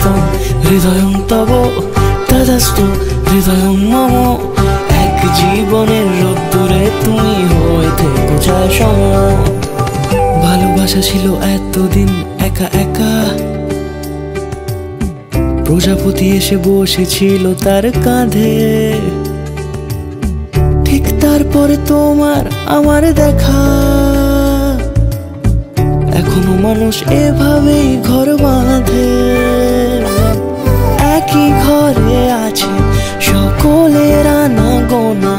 যোগিতং হৃদয়ং তব তদস্তু হৃদয়ং মম। এক জীবনের রোদ্দুরে তুমি হয়ে থেকো ছায়া সম। ভালোবাসা ছিল এতদিন একা একা, প্রজাপতি এসে বসেছিল তার কাঁধে। ঠিক তারপরে তোমার আমার দেখা, এখনো মানুষ এভাবেই ঘর বাঁধে। একই ঘরে আছে সকলের আনা গোনা,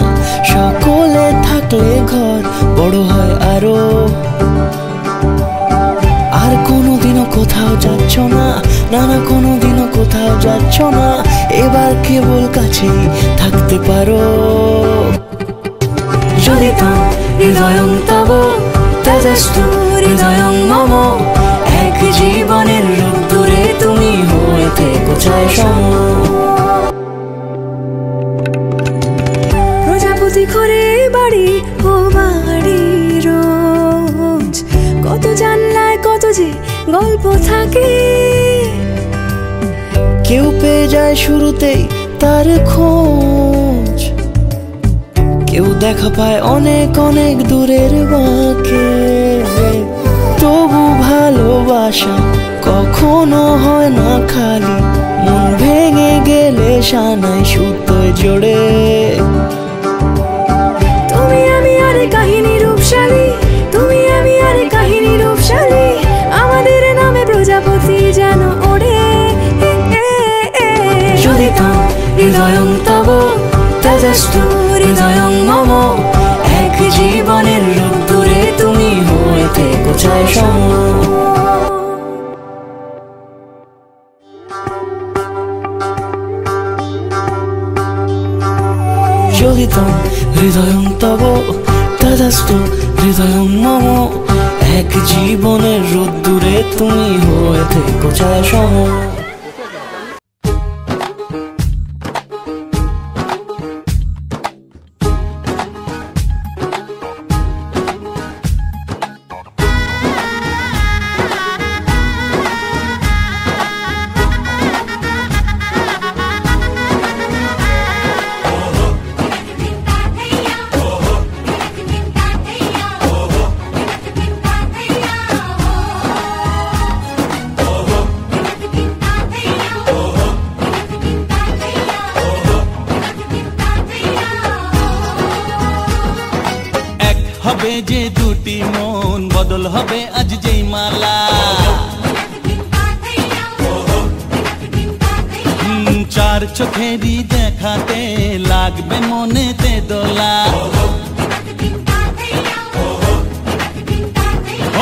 সকলে থাকলে ঘর বড় হয় আরো। আর কোনোদিনও কোথাও যাচ্ছ না, না না কোনোদিনও কোথাও যাচ্ছ না, এবার কেবল কাছেই থাকতে পারো। যোগিতং হৃদয়ং তব তদস্তু হৃদয়ং মম। এক জীবনের রোদ্দুরে তুমি হয়ে থেকো ছায়া সম। প্রজাপতি করে বাড়ি ও বাড়ি রোজ, কত জানলায় কত যে গল্প থাকে। কেউ পেয়ে যায় শুরুতেই তার খোঁজ, কেউ দেখা পায় অনেক অনেক দূরের বাঁকে। তবু ভালোবাসা কখনো হয় না খালি, মন ভেঙে গেলে সানায় সুতোয় জোড়ে। তুমি আমি আর কাহিনী রূপশালী, তুমি আমি আর কাহিনী রূপশালী, আমাদের নামে প্রজাপতি যেন ওড়ে। যোগিতং হৃদয়ং তব তদস্তু হৃদয়ং মম। এক জীবনের রোদ্দুরে তুমি হয়ে থেকো ছায়া সম। যোগিতং হৃদয়ং তব তদস্তু হৃদয়ং মম। এক জীবনের রোদ্দুরে তুমি হয়ে থেকো ছায়া সম। হবে যে দুটি মন, বদল হবে আজ যেই মালা। চার চোখেরই দেখাতে লাগবে মনেতে দোলা।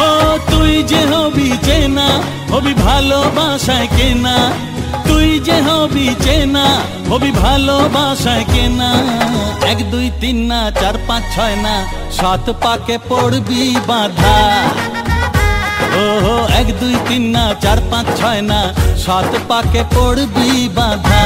ও তুই যে হবি চেনা, হবি ভালোবাসায় কেনা। তুই যে হবি চেনা, হবি ভালোবাসায় কেনা। এক দুই তিন না চার পাঁচ ছয় না, সাত পাকে পড়বি বাঁধা। ও এক দুই তিন না চার পাঁচ ছয় না, সাত পাকে পড়বি বাঁধা।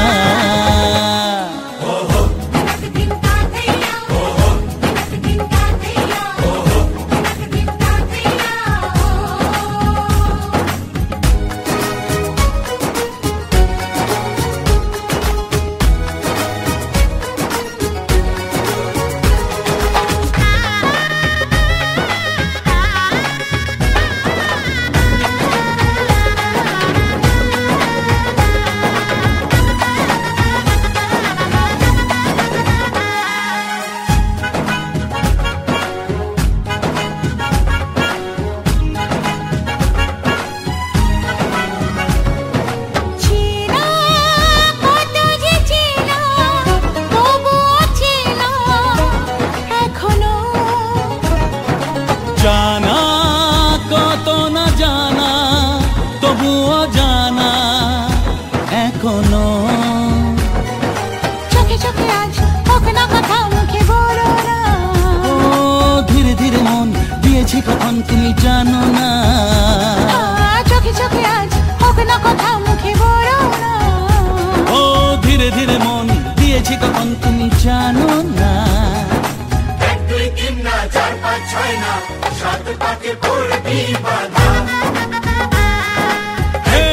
জানা কত না জানা, তবুও জানা এখনো। চোখে চোখে আজ হোক না কথা মুখে বলো না। ও ধীরে ধীরে মন দিয়েছি কখন তুমি জানো না। চোখে চোখে আজ হোক না কথা মুখে বলো না। ও ধীরে ধীরে মন দিয়েছি কখন তুমি জানো না। এক দুই তিন না চার পাঁচ ছয় না, সাত পাকে পড়বি বাঁধা। হে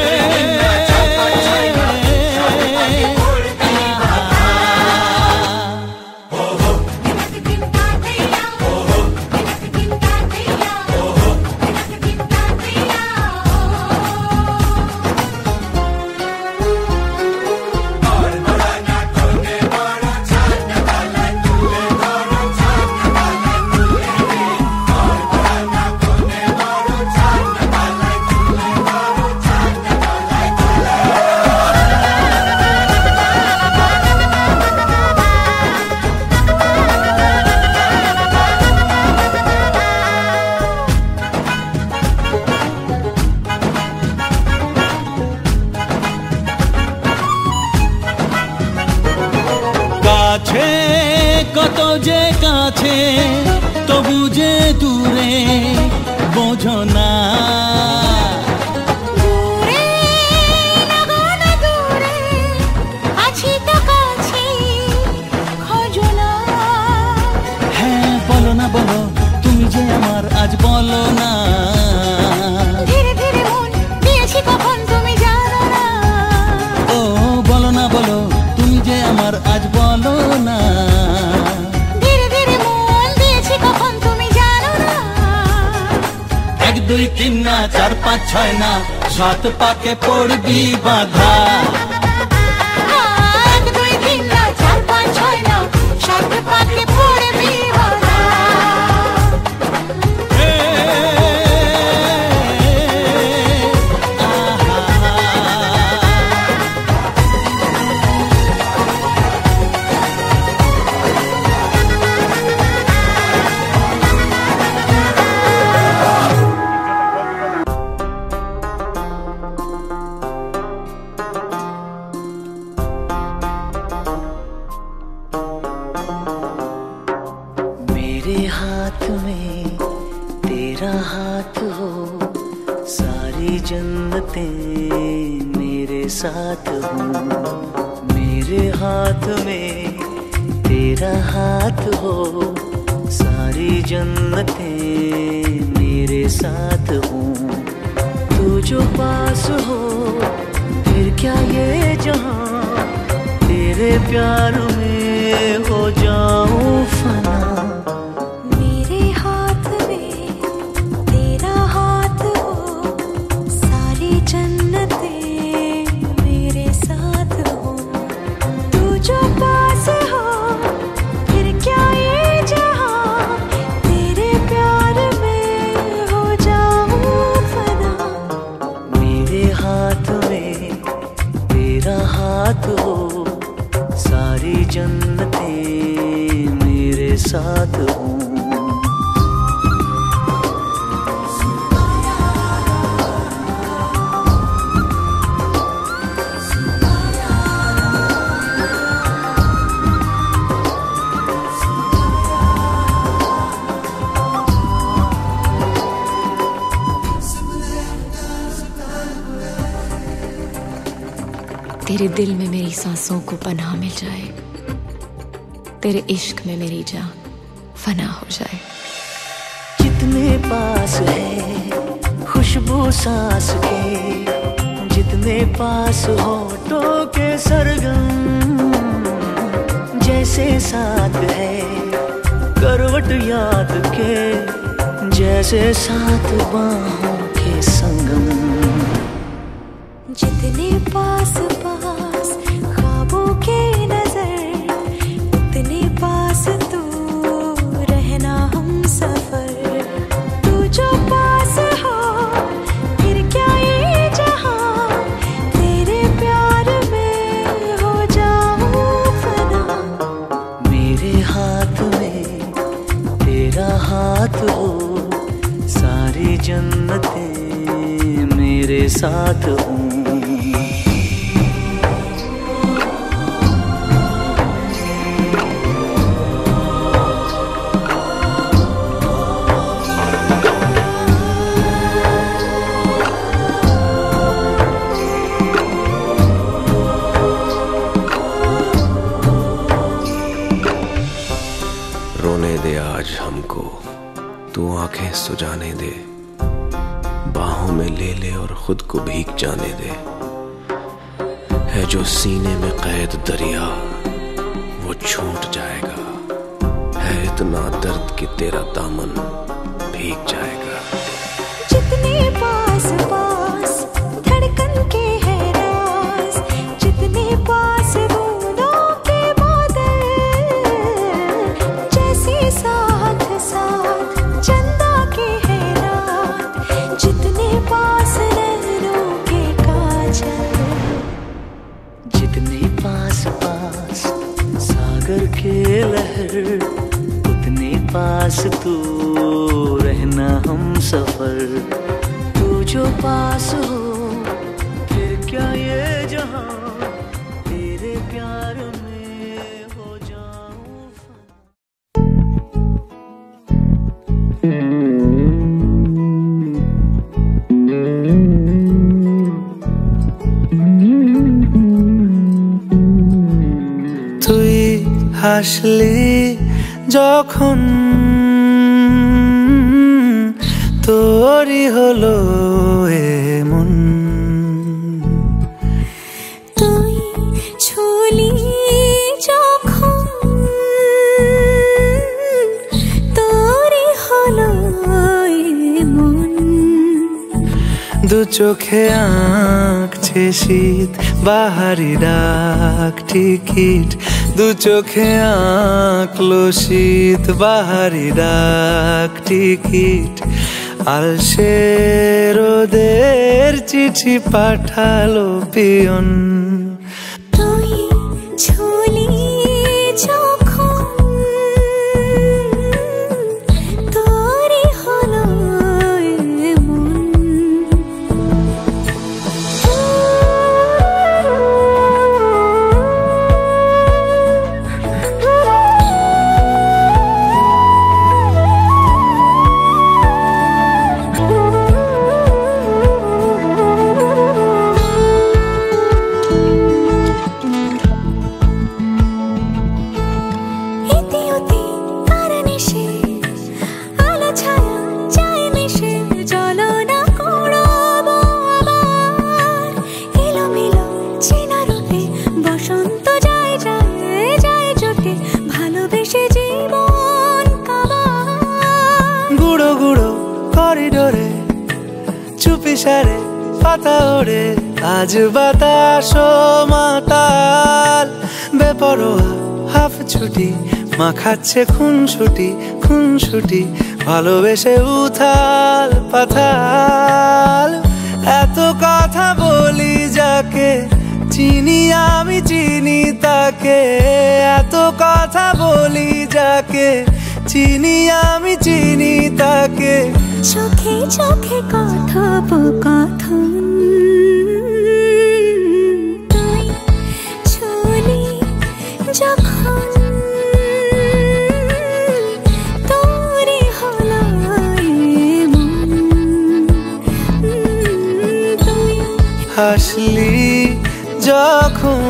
কত যে কাছে তবু যে দূরে বোঝো না। হ্যাঁ বলো না বলো তুমি যে আমার আজ বলো না। ধীরে ধীরে মন দিয়েছি কখন তুমি জানো না। ও বলো না বলো তুমি যে আমার আজ বলো না। ধীরে ধীরে মন দিয়েছি কখন তুমি জানো না। 1 2 3 না 4 5 6 না 7 পাকে পড়বি বাধা। 1 2 3 না 4 5 6 না 7 পাকে পড়বি বাধা। मेरे हाथ में तेरा हाथ हो, सारी जन्नतें मेरे साथ हो। मेरे हाथ में तेरा हाथ हो, सारी जन्नतें मेरे साथ हो। तू जो पास हो फिर क्या ये जहां, तेरे प्यार में हो जाऊं फना। मेरे हाथ में तेरा हाथ हो, सारी जन्नतें मेरे साथ हो। तू जो पास हो फिर क्या ये जहां, तेरे प्यार में हो जाऊं फना। मेरे हाथ में तेरा हाथ हो, सारी जन्नतें मेरे साथ हो। तेरे दिल में मेरी सांसों को पनाह मिल जाए, तेरे इश्क में मेरी जान फना हो जाए। जितने पास है खुशबू सांस के, जितने पास होठों के सरगम, जैसे साथ है करवट याद के, जैसे साथ बाहों के संगम। जितने पास पास ख्वाबों के नजर, उतने पास तू रहना हम सफर। तू जो पास हो फिर क्या ये जहां, तेरे प्यार में हो जाऊं फना। मेरे हाथ में तेरा हाथ हो, सारी जन्नतें मेरे साथ हो। रोने दे आज हमको तू, आंखें सुजाने दे, बाहों में ले ले और खुद को भीग जाने दे। है जो सीने में कैद दरिया वो छूट जाएगा, है इतना दर्द कि तेरा दामन भीग जाएगा। जितने पास पास धड़कन के है राज, जितने पास बूंदों के बादल, जैसे साथ साथ चंदा के है रात, जितने पास नैनों के काजल। जितने पास पास सागर के लहर, उतने पास तू रहना हम सफर। तू जो पास हो फिर क्या ये जहां, तेरे प्यार में হাসলি যখন তোরই হলো এমন। তুই ছুলি যখন তোরই হলো এমন। দু চোখে আঁকছে শীত বাহারি ডাক টিকিট, দু চোখে আঁকলো শীত বাহারি ডাক টিকিট। আলসে রোদের চিঠি পাঠালো পিয়ন। তুই ছুলি যখন তোরই হলো এমন। গুঁড়ো গুঁড়ো করিডোরে চুপি সারে পাতা ওড়ে, আজ বাতাস মাতাল বেপরোয়া হাফ ছুটি মাখাচ্ছে খুনসুটি খুনসুটি, ভালোবেসে উথাল পাথাল। এত কথা বলি যাকে চিনি আমি চিনি তাকে, এত কথা বলি যাকে চিনি আমি চিনি তাকে। চোখে চোখে কথোপকথন, তুই ছুলি যখন তোরই হলো এমন। তুই হাসলি যখন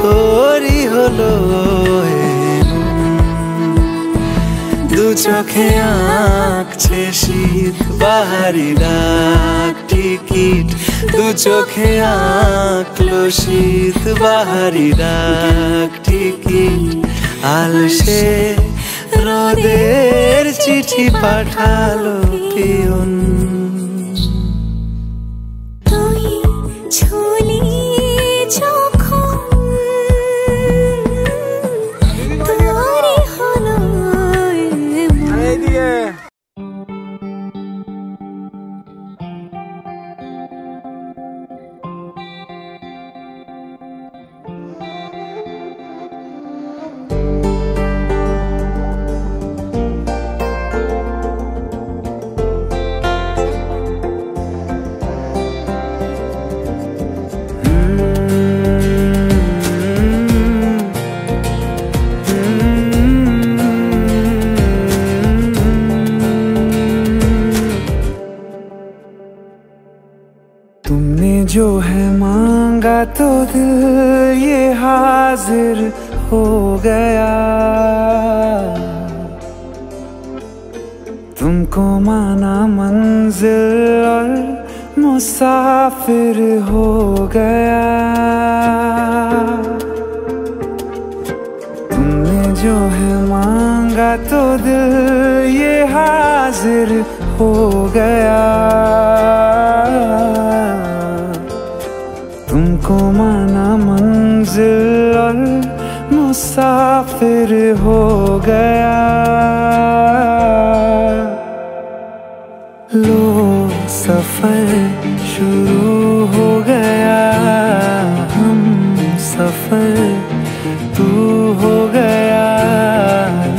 তোরই হলো দু চোখে আঁকছে শীত বাহারি ডাক টিকিট, দু চোখে আঁকলো শীত বাহারি ডাক টিকিট। আলসে রোদের চিঠি পাঠালো পিয়ন। তুই ছুলি যখন তোরই হলো এমন। तुमने जो है मांगा तो दिल ये हाजिर हो गया, तुमको माना मंजिल और मुसाफिर हो गया। तुमने जो है मांगा तो दिल ये हाजिर हो गया, तुमको माना मंजिल और मुसाफिर हो गया। लो सफर शुरू हो गया, हम सफर तू हो गया।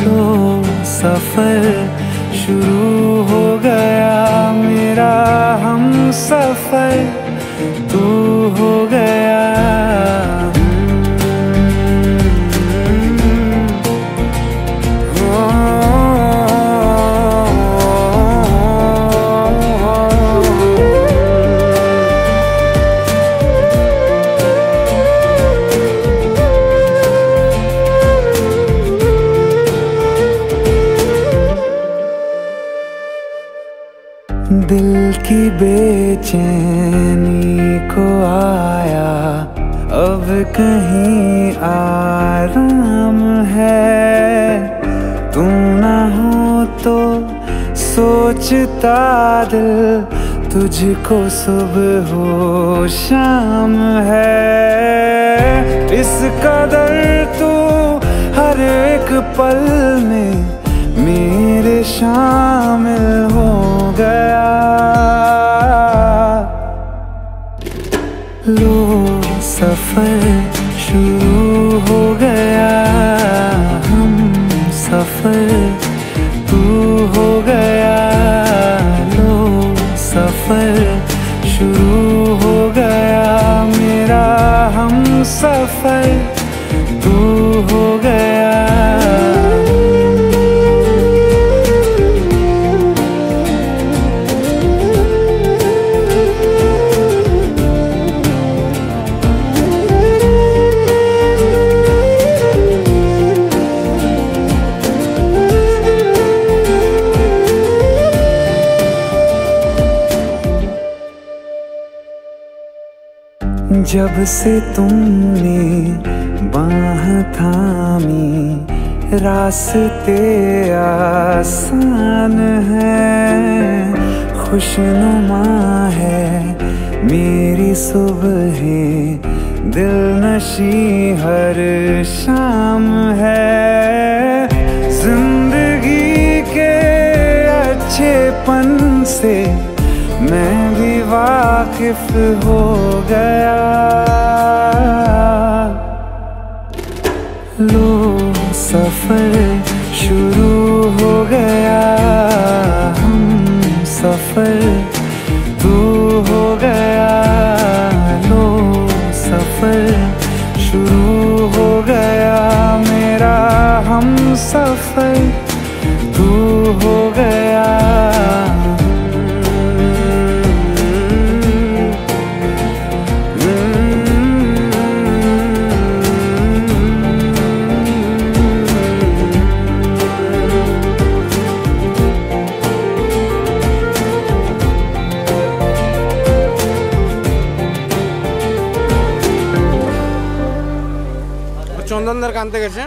लो सफर शुरू हो गया, मेरा हम सफर तू हो गया। बेचैनी को आया अब कहीं आराम है। तू ना हो तो सोचता दिल तुझको सुबह हो शाम है। इस कदर तू हर एक पल में मेरे शामिल हो गया। लो सफर शुरू हो गया, हम सफर तू हो गया। लो सफर शुरू हो गया, मेरा हम सफर तू हो गया। जब से तुमने बाह थामी रास्ते आसान हैं। खुशनुमा है मेरी सुबह, दिल नशी हर शाम है। जिंदगी के अच्छेपन से मैं भी वाकिफ हो गया। लो सफर शुरू हो गया, हम सफर तू हो गया। लो सफर शुरू हो गया, मेरा हम सफर तू हो गया। চন্দনদার কানতে গেছে।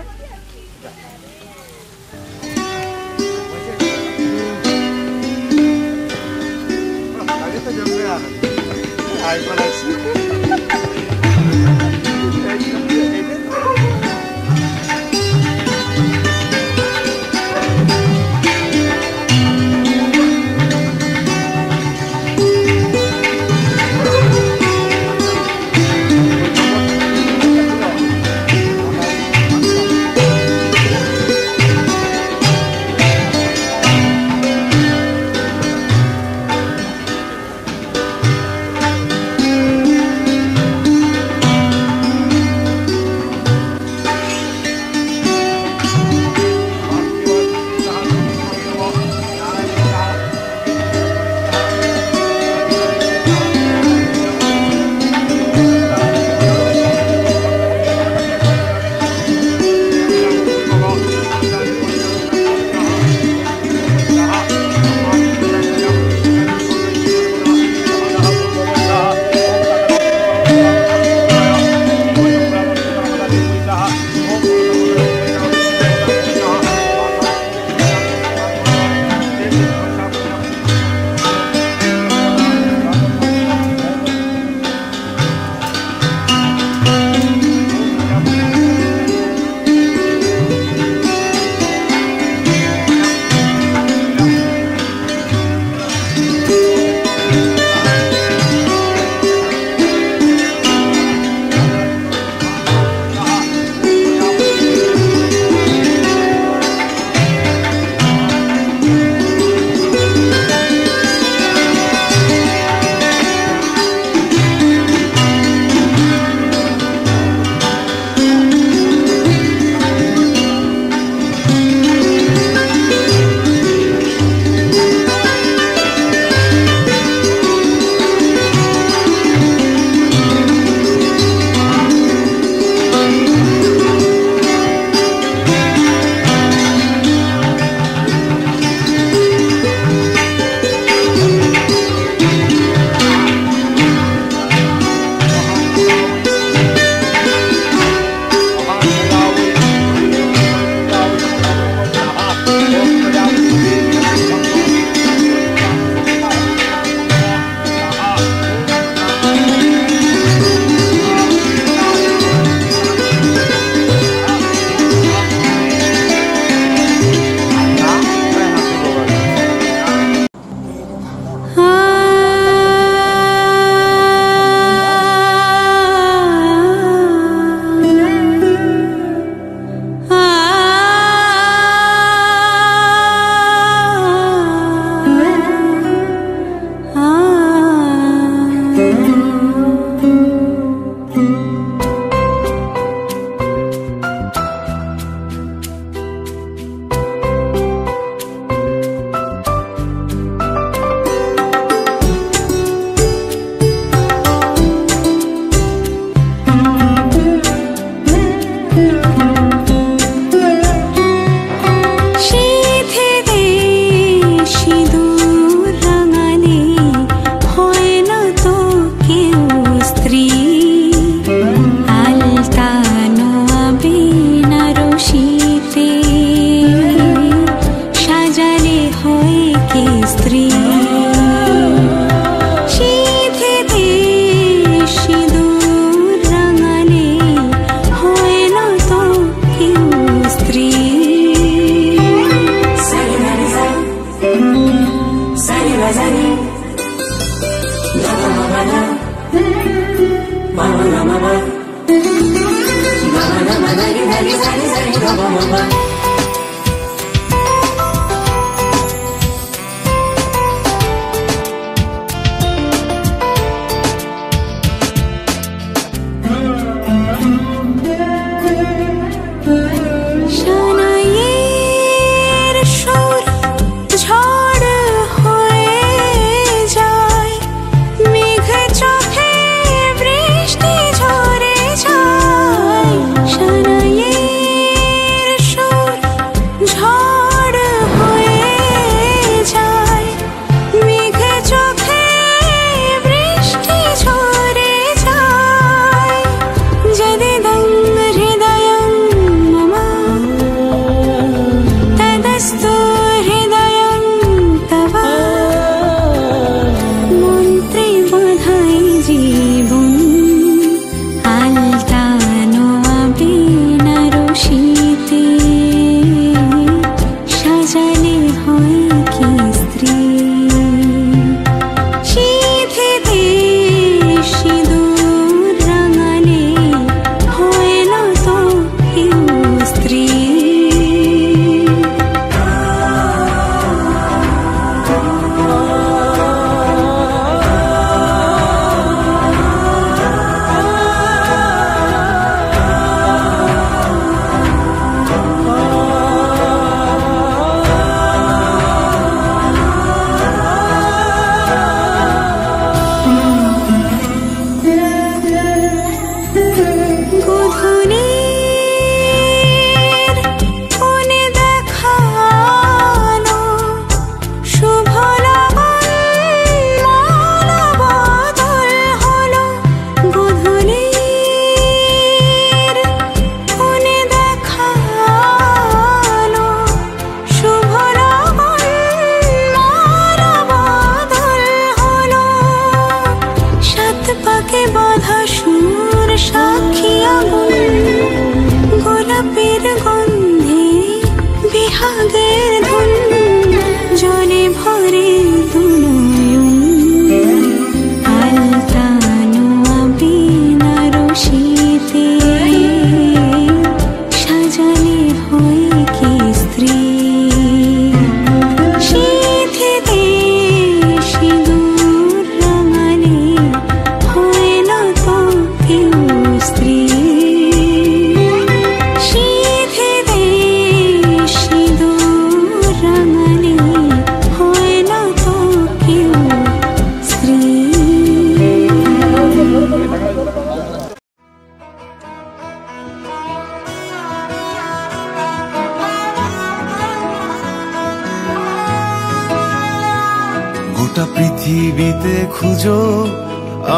গোটা পৃথিবীতে খুঁজো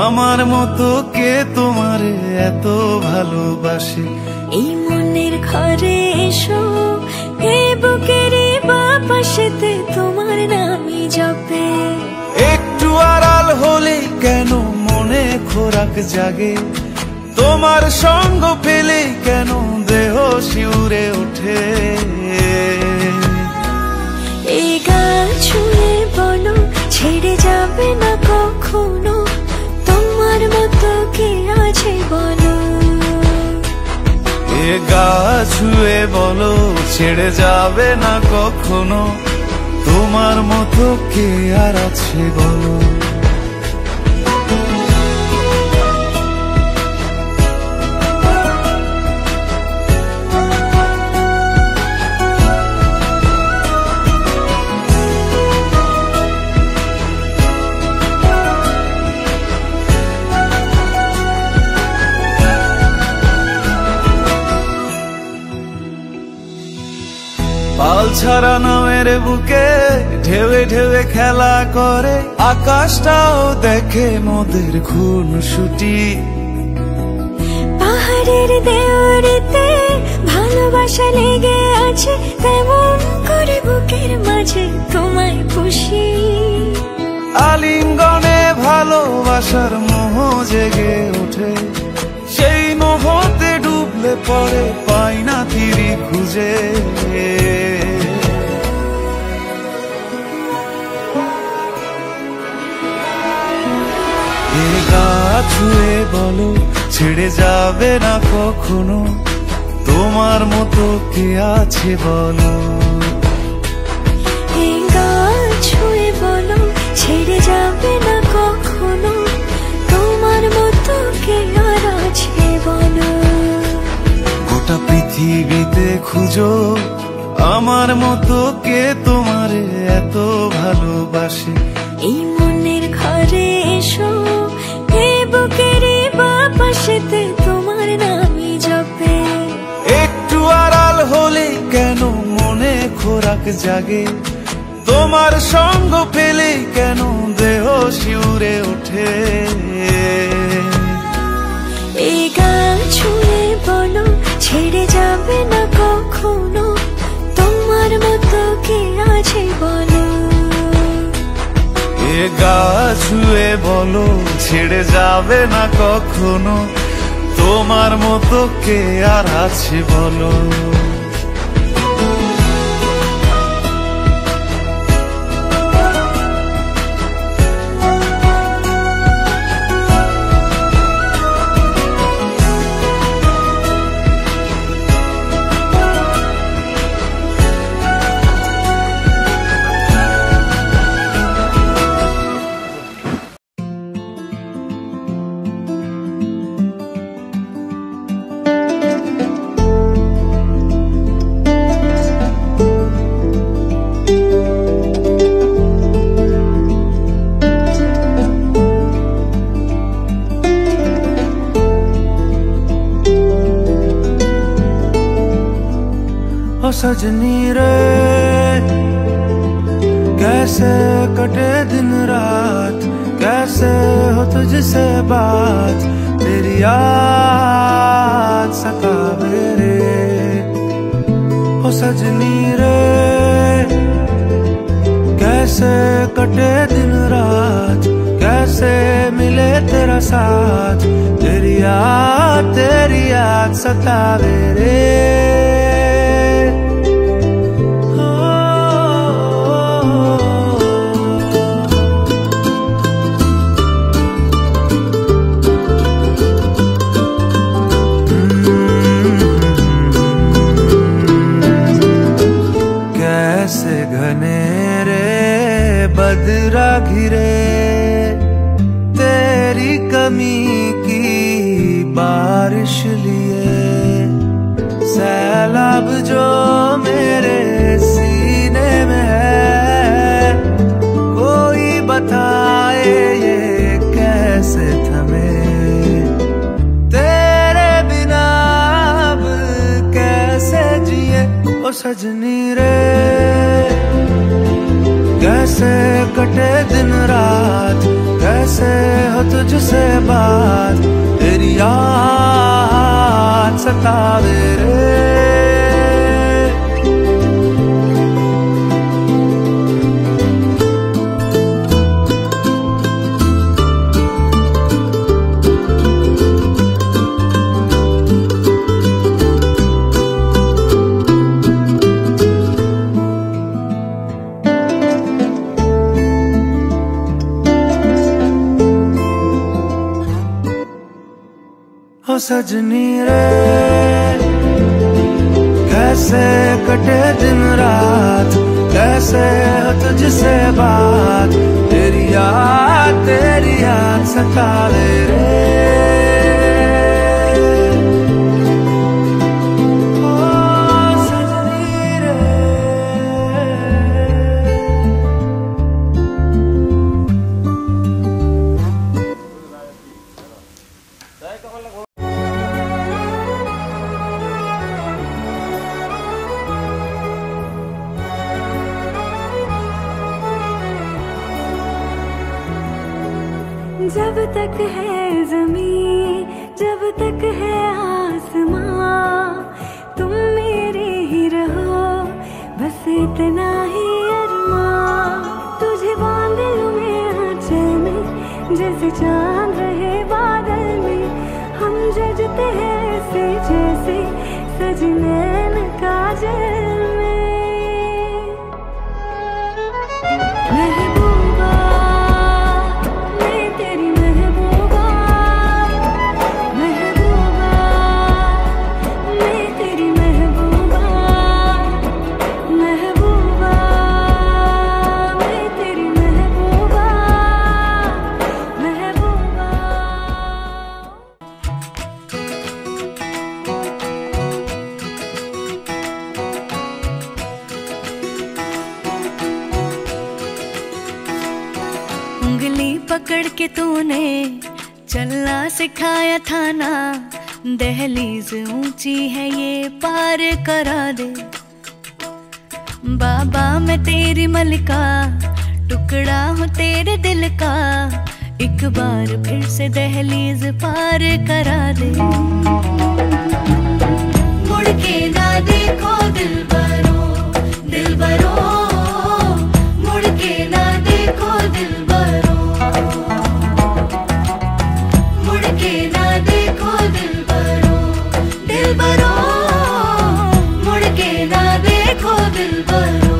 আমার মতো কে তোমারে এত ভালোবাসে। এই মনের ঘরে এসো, এই বুকের বাপাশেতে তোমার নামই জপে। একটু আড়াল হলে কেন মনে খোরাক জাগে, তোমার সঙ্গ পেলে কেন দেহ শিউরে ওঠে। এই গান ছুঁয়ে বলো ছেড়ে যাবে না কখনো, তোমার মতো কে আছে বলো। এ গা ছুঁয়ে বলো ছেড়ে যাবে না কখনো, তোমার মতো কে আর আছে বলো। হাল ছাড়া নামের বুকে ঢেউে ঢেউে খেলা করে, আকাশটাও দেখে মোদের খুনসুটি। পাহাড়ের দেওয়ারিতে ভালোবাসা লেগে আছে, তেমন করে বুকের মাঝে তোমায় পুষি। আলিঙ্গনে ভালোবাসার মোহ জেগে ওঠে, সেই মোহতে ডুবলে পরে পাই না ফিরি খুঁজে। এ গা ছুঁয়ে বলো ছেড়ে যাবে না কখনো, তোমার মতো কে আছে বলো। এ গা ছুঁয়ে বলো ছেড়ে যাবে না কখনো, তোমার মতো কে আর আছে বলো। গোটা পৃথিবীতে খুঁজো আমার মতো কে তোমারে এত ভালোবাসে। এই মনের ঘরে এসো, এ বুকের বাপাশেতে তোমার নামই জপে। একটু আড়াল হলে কেন মনে খোরাক জাগে, তোমার সঙ্গ পেলে কেন দেহ শিউরে ওঠে। এই গান ছুঁয়ে বলো ছেড়ে যাবে না কখনো, তোমার মতো কে আছে বলো। এ গা ছুঁয়ে বলো ছেড়ে যাবে না কখনো, তোমার মতো কে আর আছে বলো। ओ सजनी रे कैसे कटे दिन रात, कैसे हो तुझसे बात, तेरी याद सतावे रे। ओ सजनी रे कैसे कटे दिन रात, कैसे मिले तेरा साथ, तेरी याद सतावे रे। बदरा घिरे तेरी कमी की बारिश लिए, सैलाब जो मेरे सीने में है, कोई बताए ये कैसे थमे, तेरे बिना अब कैसे जिए। ओ सजनी रे कैसे कटे दिन रात, कैसे हो तुझसे बात, तेरी याद सतावे रे। ओ सजनी रे कैसे कटे दिन रात, कैसे हो तुझसे बात, तेरी याद सतावे रे। जब तक है ज़मीं, जब तक है आसमां, तुम मेरे ही रहो, बस इतना ही अरमां। तुझे बांध लूं मैं आंचल में, जैसे चांद रहे बादल में। हम जजते हैं ऐसे जैसे सजनैन काजल में। महबूबा मैं तेरी महबूबा, महबूबा मैं तेरी महबूबा, महबूबा मैं तेरी महबूबा, महबूबा। उंगली पकड़ के तूने चलना सिखाया था ना, दहलीज ऊंची है ये पार करा दे। बाबा मैं तेरी मलिका, टुकड़ा हूँ तेरे दिल का, एक बार फिर से दहलीज पार करा दे। मुड़ के ना देखो दिलबरो, दिलबरो मुड़ के ना देखो दिलबरो, मुड़ के ना देखो दिलबरो, दिलबरो मुड़ के ना देखो दिलबरो।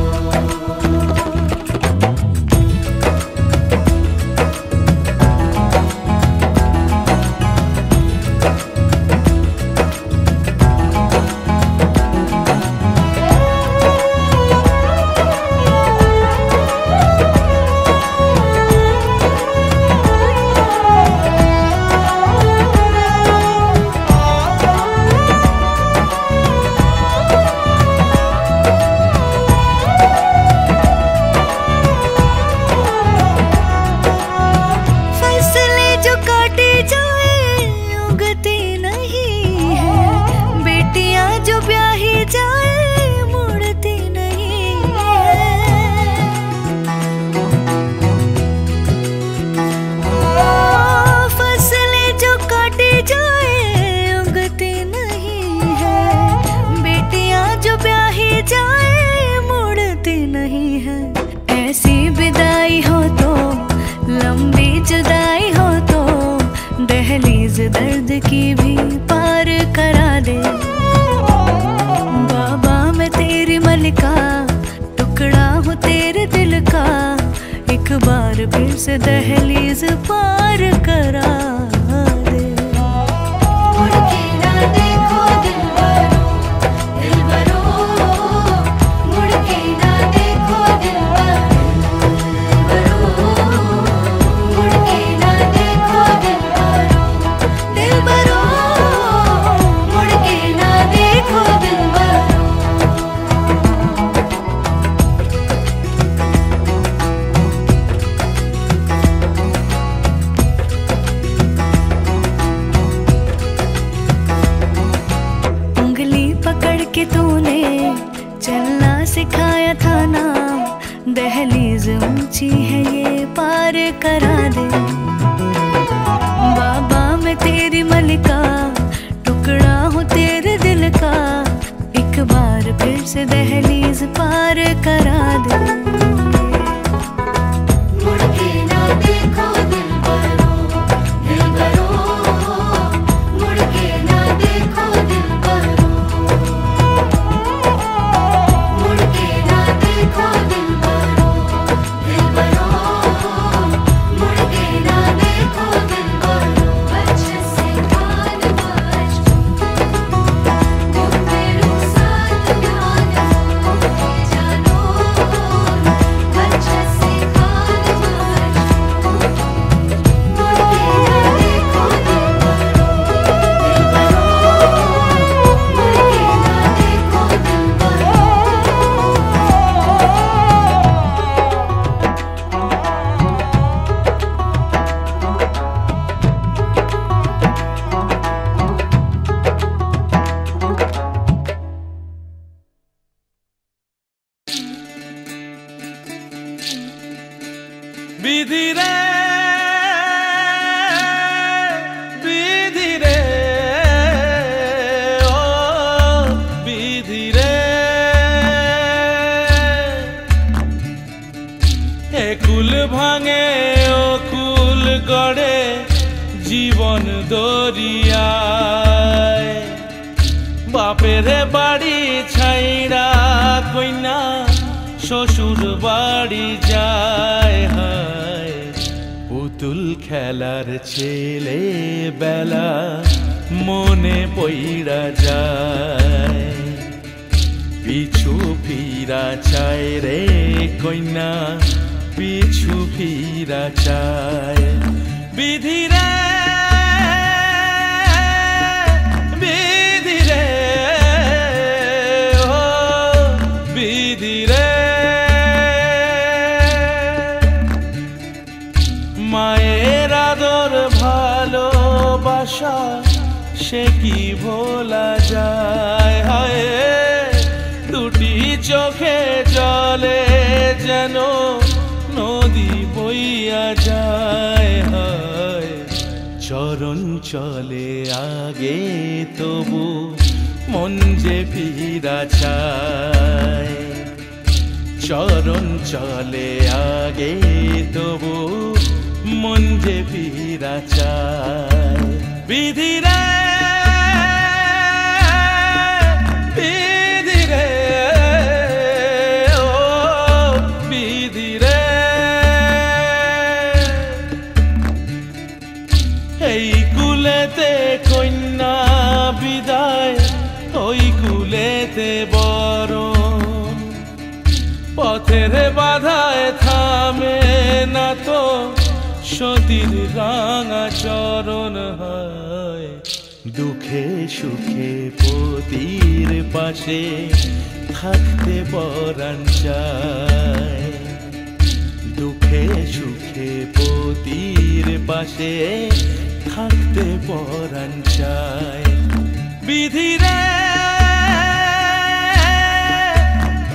दर्द की भी पार करा दे। बाबा मैं तेरी मलिका, टुकड़ा हूँ तेरे दिल का, एक बार फिर से दहलीज पार करा दे। मुड़ के ना देखो दिलबरो, दिलबरो मुड़ के ना देखो दिलबरो, मुड़ के ना देखो दिलबरो, दिलबरो मुड़ के ना देखो दिलबरो। उंगली पकड़ के तूने चलना सिखाया था ना, दहलीज ऊंची है ये पार करा दे। बाबा मैं तेरी मलिका, टुकड़ा हूँ तेरे दिल का, एक बार फिर से दहलीज पार करा दे। मुड़ के ना देखो दिलबरो, दिलबरो मुड़ के ना देखो दिलबरो, मुड़ के ना देखो दिलबरो, दिलबरो मुड़ के ना देखो दिलबरो। अच्छे से कान बज घुंघरू साथ ध्यान हो, जानो বিধিরে কুল ভাঙে ও কুল গড়ে জীবন দরিয়ায় বাপের বাড়ি ছাইড়া কইনা শ্বশুর বাড়ি যায় হায় পুতুল খেলার ছেলে বেলা মনে পইড়া যায় পিছু ফিরা চায় রে কইনা পিছু ফিরা চায় বিধিরে বিধিরে ও বিধিরে মায়ের আদর ভালোবাসা সে কি ভোলা যায় হায় দুটি চোখে জলে যেন নদী বইয়া যায় হায় চরণ চলে আগে তবু মন যে ফিরা চায় চরণ চলে আগে তবু মন যে ফিরা চায় বিধিরে বিধিরে ও বিধিরে এই কুলেতে কন্যা বিদায় ওই কুলেতে বরণ পথের বাধায় থামে না তো সতীর রাঙা চরণ হয় দুঃখে সুখে পতির পাশে থাকতে পরাণ চায় দুঃখে সুখে পতির পাশে থাকতে পরাণ চায় বিধিরে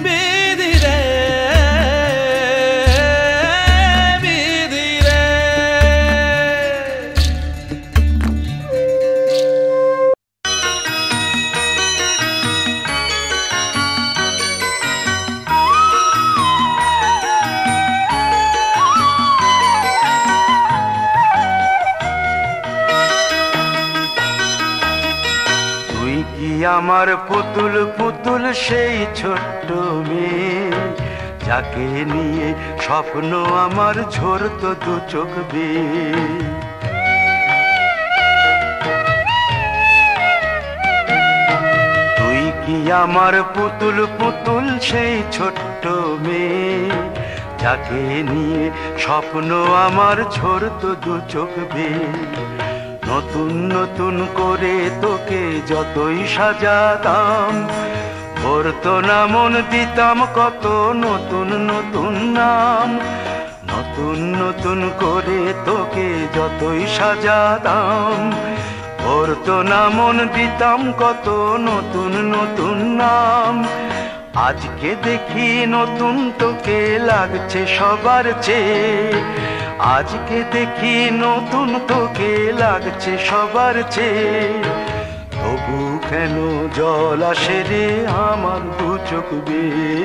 বিধিরে বিধিরে আমার পুতুল পুতুল সেই ছোট্ট মেয়ে যাকে নিয়ে স্বপ্ন আমার ঝরতো দু চোখ বেয়ে তুই কি আমার পুতুল পুতুল সেই ছোট্ট মেয়ে যাকে নিয়ে স্বপ্ন আমার ঝরতো দু চোখ বেয়ে নতুন নতুন করে তোকে যতই সাজাতাম ভরতো না মন দিতাম কত নতুন নতুন নাম নতুন নতুন করে তোকে যতই সাজাতাম ভরতো না মন দিতাম কত নতুন নতুন নাম আজকে দেখি নতুন তোকে লাগছে সবার চেয়ে আজকে দেখি নতুন তোকে লাগছে সবার চেয়ে তবু কেন জল আসে রে আমার দু চোখ বেয়ে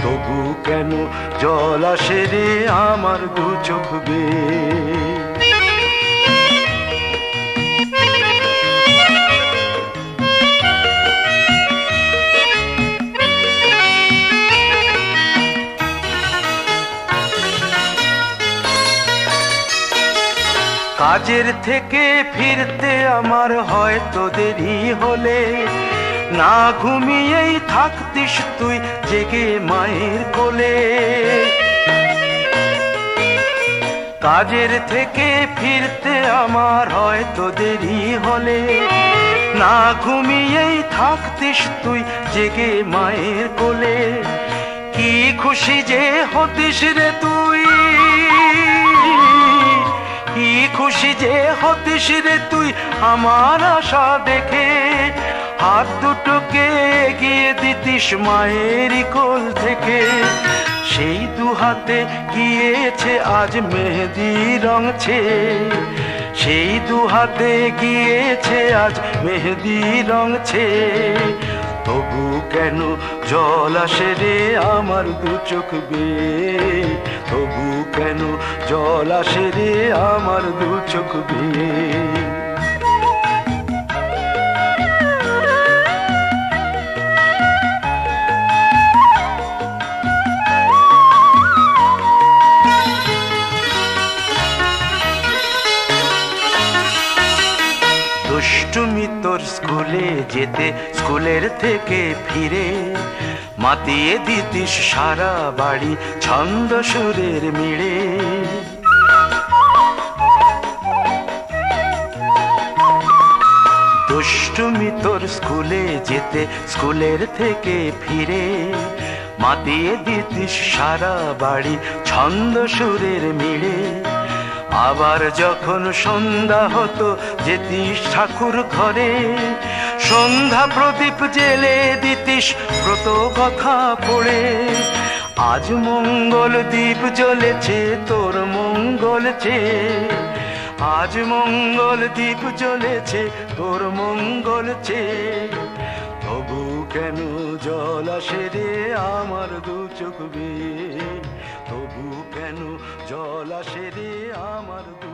তবু কেন জল আসে রে আমার দু চোখ বেয়ে কাজের থেকে ফিরতে আমার হয়তো দেরি হলে না ঘুমিয়েই থাকতিস তুই জেগে মায়ের কোলে কাজের থেকে ফিরতে আমার হয়তো দেরি হলে না ঘুমিয়েই থাকতিস তুই জেগে মায়ের কোলে কি খুশি যে হতিস রে তুই কি খুশি যে হতিস রে তুই আমার আশা দেখে হাত দুটোকে এগিয়ে দিতিস মায়ের কোল থেকে সেই দু হাতে গিয়েছে আজ মেহেদি রং ছেয়ে সেই দু হাতে গিয়েছে আজ মেহেদি রং ছেয়ে তবু কেন জল আসে রে আমার দু চোখ বেয়ে, তবু কেন জল আসে রে আমার দু চোখ বেয়ে। দুষ্টুমি তোর স্কুলে যেতে, স্কুলের থেকে ফিরে মাতিয়ে দিতিস সারা বাড়ি ছন্দ সুরের মিড়ে। দুষ্টুমি তোর স্কুলে যেতে, স্কুলের থেকে ফিরে মাতিয়ে দিতিস সারা বাড়ি ছন্দ সুরের মিড়ে। আবার যখন সন্ধ্যা হতো যেতিস ঠাকুর ঘরে, সন্ধ্যা প্রদীপ জেলে দিতিস ব্রত কথা পড়ে। আজ মঙ্গল দ্বীপ জ্বলেছে তোর মঙ্গল চেয়ে, আজ মঙ্গল দ্বীপ জ্বলেছে তোর মঙ্গল চেয়ে। তবু কেন জল আসে রে আমার দু চোখ বেয়ে, তবু কেন জল আসে রে আমার দু